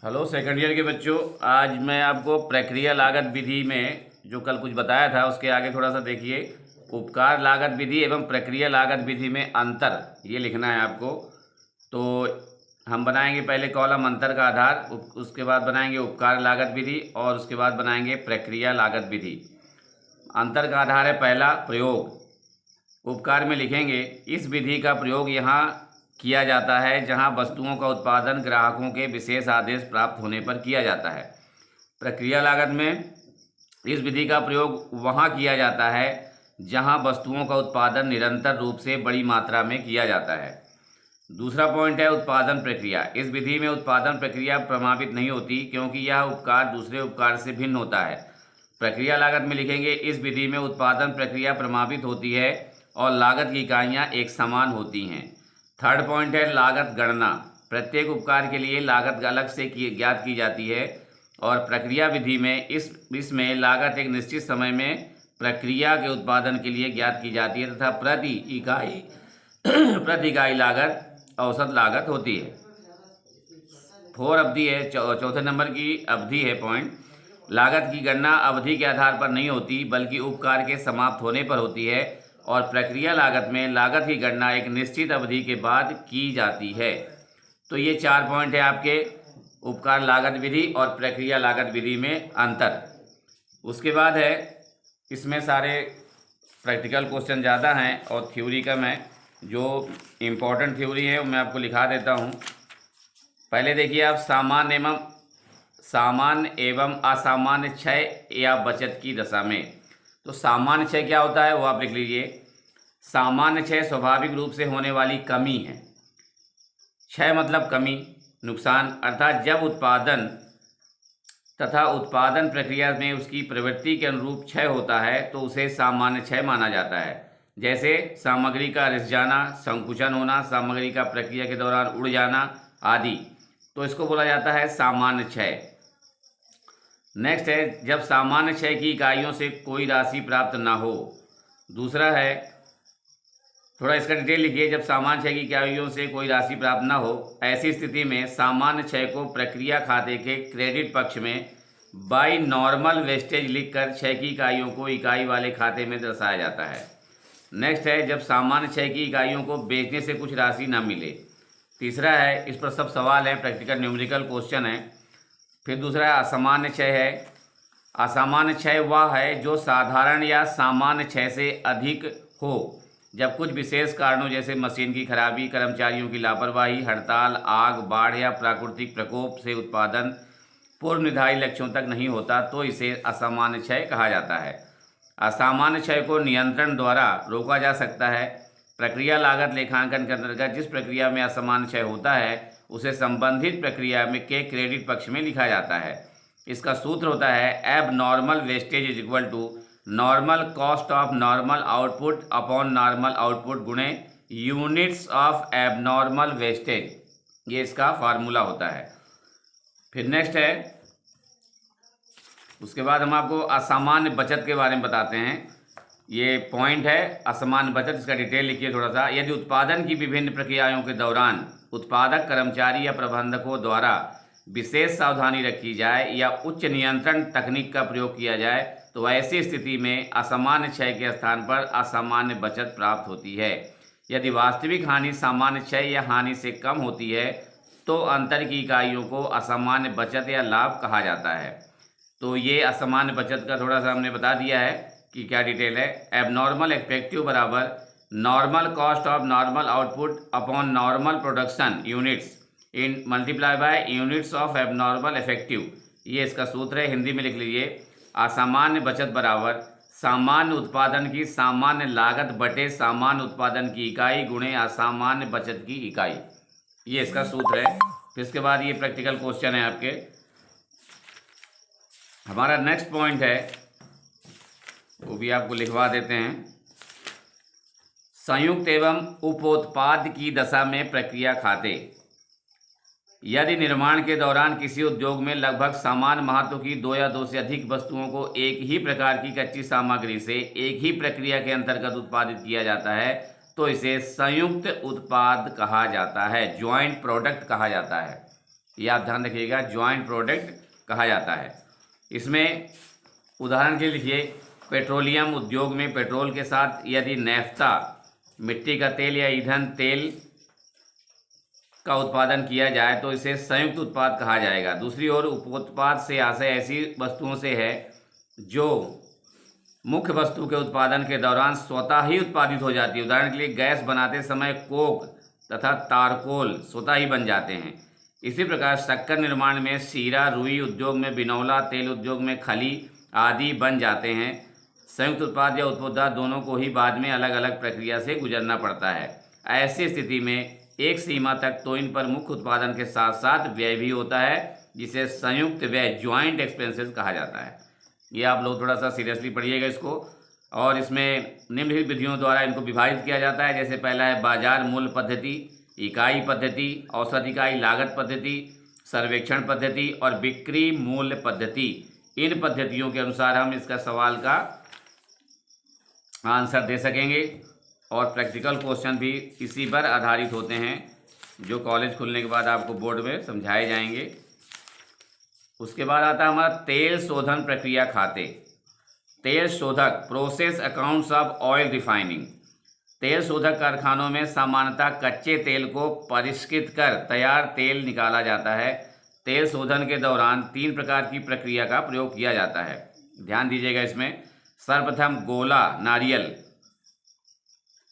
Hello second year के बच्चों। आज मैं आपको प्रक्रिया लागत विधि में जो कल कुछ बताया था उसके आगे थोड़ा सा देखिए। उपकार लागत विधि एवं प्रक्रिया लागत विधि में अंतर ये लिखना है आपको। तो हम बनाएंगे पहले कॉलम अंतर का आधार, उसके बाद बनाएंगे उपकार लागत विधि और उसके बाद बनाएंगे प्रक्रिया लागत विधि। अंतर का आधार है पहला प्रयोग। उपकार में लिखेंगे इस विधि का प्रयोग यहाँ किया जाता है जहाँ वस्तुओं का उत्पादन ग्राहकों के विशेष आदेश प्राप्त होने पर किया जाता है। प्रक्रिया लागत में इस विधि का प्रयोग वहाँ किया जाता है जहाँ वस्तुओं का उत्पादन निरंतर रूप से बड़ी मात्रा में किया जाता है। दूसरा पॉइंट है उत्पादन प्रक्रिया। इस विधि में उत्पादन प्रक्रिया प्रभावित नहीं होती क्योंकि यह उपकार दूसरे उपकार से भिन्न होता है। प्रक्रिया लागत में लिखेंगे इस विधि में उत्पादन प्रक्रिया प्रभावित होती है और लागत की इकाइयाँ एक समान होती हैं। थर्ड पॉइंट है लागत गणना। प्रत्येक उपकार के लिए लागत अलग से ज्ञात की जाती है और प्रक्रिया विधि में इसमें लागत एक निश्चित समय में प्रक्रिया के उत्पादन के लिए ज्ञात की जाती है तथा प्रति इकाई लागत औसत लागत होती है। फोर अवधि है, चौथे नंबर की अवधि है पॉइंट। लागत की गणना अवधि के आधार पर नहीं होती बल्कि उपकार के समाप्त होने पर होती है और प्रक्रिया लागत में लागत की गणना एक निश्चित अवधि के बाद की जाती है। तो ये 4 पॉइंट है आपके उपकार लागत विधि और प्रक्रिया लागत विधि में अंतर। उसके बाद है इसमें सारे प्रैक्टिकल क्वेश्चन ज़्यादा हैं और थ्योरी कम है। जो इम्पोर्टेंट थ्योरी है वो मैं आपको लिखा देता हूँ। पहले देखिए आप सामान्य एवं असामान्य क्षय या बचत की दशा में। तो सामान्य क्षय क्या होता है वो आप लिख लीजिए। सामान्य क्षय स्वाभाविक रूप से होने वाली कमी है। क्षय मतलब कमी, नुकसान, अर्थात जब उत्पादन तथा उत्पादन प्रक्रिया में उसकी प्रवृत्ति के अनुरूप क्षय होता है तो उसे सामान्य क्षय माना जाता है। जैसे सामग्री का रिस जाना, संकुचन होना, सामग्री का प्रक्रिया के दौरान उड़ जाना आदि, तो इसको बोला जाता है सामान्य क्षय। नेक्स्ट है जब सामान्य क्षय की इकाइयों से कोई राशि प्राप्त ना हो। दूसरा है, थोड़ा इसका डिटेल लिखिए। जब सामान्य क्षय की इकाइयों से कोई राशि प्राप्त ना हो, ऐसी स्थिति में सामान्य क्षय को प्रक्रिया खाते के क्रेडिट पक्ष में बाई नॉर्मल वेस्टेज लिखकर क्षय की इकाइयों को इकाई वाले खाते में दर्शाया जाता है। नेक्स्ट है जब सामान्य क्षय की इकाइयों को बेचने से कुछ राशि ना मिले। तीसरा है, इस पर सब सवाल हैं, प्रैक्टिकल न्यूमेरिकल क्वेश्चन है। फिर दूसरा है असामान्य क्षय है। असामान्य क्षय वह है जो साधारण या सामान्य क्षय से अधिक हो जब कुछ विशेष कारणों जैसे मशीन की खराबी, कर्मचारियों की लापरवाही, हड़ताल, आग, बाढ़ या प्राकृतिक प्रकोप से उत्पादन पूर्व निर्धारित लक्ष्यों तक नहीं होता तो इसे असामान्य क्षय कहा जाता है। असामान्य क्षय को नियंत्रण द्वारा रोका जा सकता है। प्रक्रिया लागत लेखांकन के अंतर्गत जिस प्रक्रिया में असामान्य क्षय होता है उसे संबंधित प्रक्रिया में के क्रेडिट पक्ष में लिखा जाता है। इसका सूत्र होता है abnormal wastage is equal to normal cost of normal output upon normal output गुणे units of abnormal wastage. ये इसका फार्मूला होता है। फिर नेक्स्ट है, उसके बाद हम आपको असामान्य बचत के बारे में बताते हैं। ये पॉइंट है असामान्य बचत, इसका डिटेल लिखिए थोड़ा सा। यदि उत्पादन की विभिन्न प्रक्रियाओं के दौरान उत्पादक, कर्मचारी या प्रबंधकों द्वारा विशेष सावधानी रखी जाए या उच्च नियंत्रण तकनीक का प्रयोग किया जाए तो ऐसी स्थिति में असामान्य क्षय के स्थान पर असामान्य बचत प्राप्त होती है। यदि वास्तविक हानि सामान्य क्षय या हानि से कम होती है तो अंतर की इकाइयों को असामान्य बचत या लाभ कहा जाता है। तो ये असामान्य बचत का थोड़ा सा हमने बता दिया है कि क्या डिटेल है। एबनॉर्मल इफेक्टिव बराबर normal cost of normal output upon normal production units in multiply by units of abnormal effective. ये इसका सूत्र है, हिंदी में लिख लीजिए। असामान्य बचत बराबर सामान्य उत्पादन की सामान्य लागत बटे सामान्य उत्पादन की इकाई गुणे असामान्य बचत की इकाई। ये इसका सूत्र है। फिर इसके बाद ये प्रैक्टिकल क्वेश्चन है आपके। हमारा नेक्स्ट पॉइंट है वो भी आपको लिखवा देते हैं। संयुक्त एवं उपोत्पाद की दशा में प्रक्रिया खाते। यदि निर्माण के दौरान किसी उद्योग में लगभग समान महत्व की दो या दो से अधिक वस्तुओं को एक ही प्रकार की कच्ची सामग्री से एक ही प्रक्रिया के अंतर्गत उत्पादित किया जाता है तो इसे संयुक्त उत्पाद कहा जाता है, ज्वाइंट प्रोडक्ट कहा जाता है। ये आप ध्यान रखिएगा, ज्वाइंट प्रोडक्ट कहा जाता है। इसमें उदाहरण के लिए लिखिए, पेट्रोलियम उद्योग में पेट्रोल के साथ यदि नैफ्ता, मिट्टी का तेल या ईंधन तेल का उत्पादन किया जाए तो इसे संयुक्त उत्पाद कहा जाएगा। दूसरी ओर उपोत्पाद से आशय ऐसी वस्तुओं से है जो मुख्य वस्तु के उत्पादन के दौरान स्वतः ही उत्पादित हो जाती है। उदाहरण के लिए गैस बनाते समय कोक तथा तारकोल स्वतः ही बन जाते हैं। इसी प्रकार शक्कर निर्माण में शीरा, रुई उद्योग में बिनौला, तेल उद्योग में खली आदि बन जाते हैं। संयुक्त उत्पाद या उत्पाद दोनों को ही बाद में अलग अलग प्रक्रिया से गुजरना पड़ता है। ऐसी स्थिति में एक सीमा तक तो इन पर मुख्य उत्पादन के साथ साथ व्यय भी होता है, जिसे संयुक्त व्यय, ज्वाइंट एक्सपेंसेस कहा जाता है। ये आप लोग थोड़ा सा सीरियसली पढ़िएगा इसको। और इसमें निम्नलिखित विधियों द्वारा इनको विभाजित किया जाता है। जैसे पहला है बाजार मूल्य पद्धति, इकाई पद्धति, औसत इकाई लागत पद्धति, सर्वेक्षण पद्धति और बिक्री मूल्य पद्धति। इन पद्धतियों के अनुसार हम इसका सवाल का आंसर दे सकेंगे और प्रैक्टिकल क्वेश्चन भी इसी पर आधारित होते हैं, जो कॉलेज खुलने के बाद आपको बोर्ड में समझाए जाएंगे। उसके बाद आता है हमारा तेल शोधन प्रक्रिया खाते। तेल शोधक, process accounts of oil refining. तेल शोधक कारखानों में सामान्यतः कच्चे तेल को परिष्कृत कर तैयार तेल निकाला जाता है। तेल शोधन के दौरान 3 प्रकार की प्रक्रिया का प्रयोग किया जाता है, ध्यान दीजिएगा इसमें। सर्वप्रथम गोला, नारियल,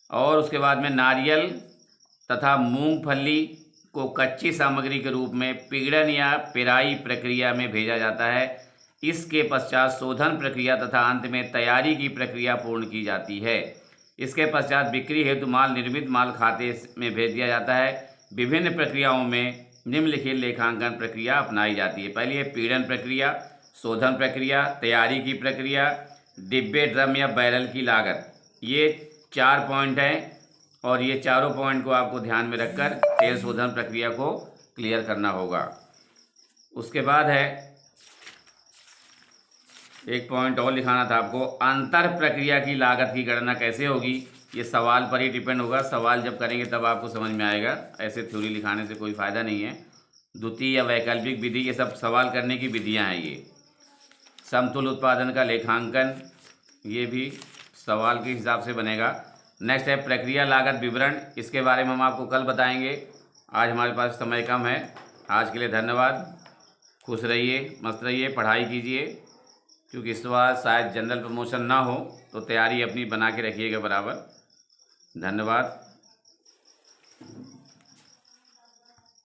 और उसके बाद में नारियल तथा मूंगफली को कच्ची सामग्री के रूप में पीड़न या पेराई प्रक्रिया में भेजा जाता है। इसके पश्चात शोधन प्रक्रिया तथा अंत में तैयारी की प्रक्रिया पूर्ण की जाती है। इसके पश्चात बिक्री हेतु माल, निर्मित माल खाते में भेज दिया जाता है। विभिन्न प्रक्रियाओं में निम्नलिखित लेखांकन प्रक्रिया अपनाई जाती है। पहली है पीड़न प्रक्रिया, शोधन प्रक्रिया, तैयारी की प्रक्रिया, डिब्बे, ड्रम या बैरल की लागत। ये 4 पॉइंट हैं और ये चारों पॉइंट को आपको ध्यान में रखकर तेल शोधन प्रक्रिया को क्लियर करना होगा। उसके बाद है एक पॉइंट और लिखाना था आपको, अंतर प्रक्रिया की लागत की गणना कैसे होगी। ये सवाल पर ही डिपेंड होगा, सवाल जब करेंगे तब आपको समझ में आएगा, ऐसे थ्योरी लिखाने से कोई फ़ायदा नहीं है। द्वितीय या वैकल्पिक विधि, ये सब सवाल करने की विधियाँ हैं। ये समतुल्य उत्पादन का लेखांकन, ये भी सवाल के हिसाब से बनेगा। नेक्स्ट है प्रक्रिया लागत विवरण, इसके बारे में हम आपको कल बताएंगे। आज हमारे पास समय कम है। आज के लिए धन्यवाद। खुश रहिए, मस्त रहिए, पढ़ाई कीजिए, क्योंकि इस बार शायद जनरल प्रमोशन ना हो, तो तैयारी अपनी बना के रखिएगा बराबर। धन्यवाद।